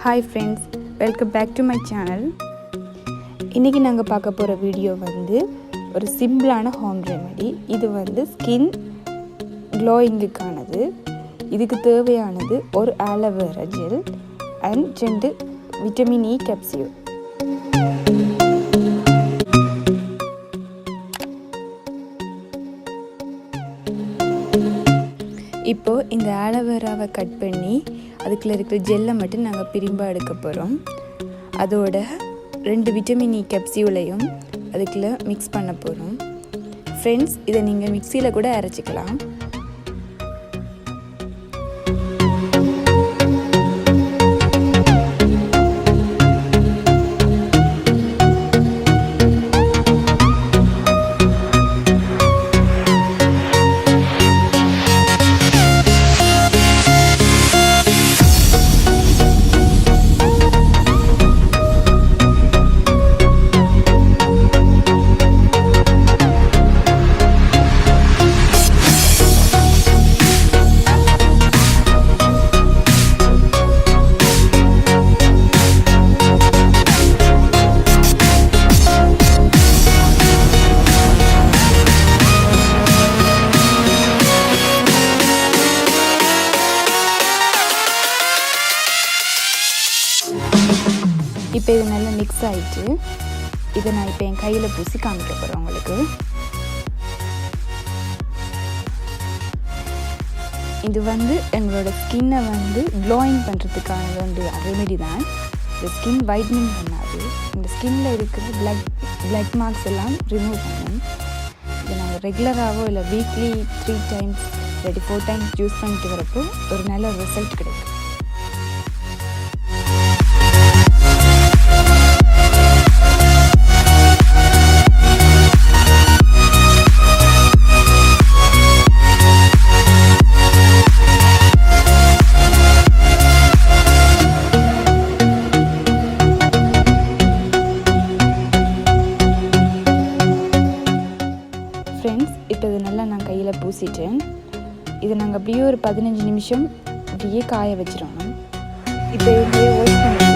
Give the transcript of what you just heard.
Hi friends, welcome back to my channel. இன்னைக்கு நாங்க பார்க்க போற வீடியோ வந்து ஒரு சிம்பிளான ஹோம் ரெமெடி. இது வந்து ஸ்கின் க்ளோயிங்குக்கானது. இதுக்கு தேவையானது ஒரு aloe vera gel and 2 vitamin E capsule. இப்போ இந்த ஆலோவேராவை கட் பண்ணி அதுக்குள்ள இருக்கிற ஜெல்லை மட்டும் நாங்கள் பிரிம்பாக எடுக்க போகிறோம். அதோட 2 விட்டமின் E கேப்சூலையும் அதுக்குள்ளே மிக்ஸ் பண்ண போகிறோம். ஃப்ரெண்ட்ஸ், இதை நீங்கள் மிக்சியில் கூட அரைச்சிக்கலாம். இப்போ இது நல்லா மிக்ஸ் ஆகிட்டு இதை நான் இப்போ என் கையில் பூசி காமிக்க போகிறேன் உங்களுக்கு. இது வந்து எங்களோட ஸ்கின்னை வந்து க்ளோயிங் பண்ணுறதுக்கான ஒரு ரெமெடி தான். இந்த ஸ்கின் whitening பண்ணாது, இந்த ஸ்கின்னில் இருக்கிற பிளட் மார்க்ஸ் எல்லாம் ரிமூவ் பண்ணும். இதை நாங்கள் ரெகுலராகவோ இல்லை வீக்லி 3 times இல்லாட்டி 4 times யூஸ் பண்ணிட்டு வரப்போ ஒரு நல்ல ரிசல்ட் கிடைக்கும். ஃப்ரெண்ட்ஸ், இப்போ இது நல்லா நான் கையில் பூசிட்டேன். இதை நாங்கள் அப்படியே ஒரு 15 நிமிஷம் அப்படியே காய வச்சிடணும். இப்போ இப்படியே வாஷ் பண்ணி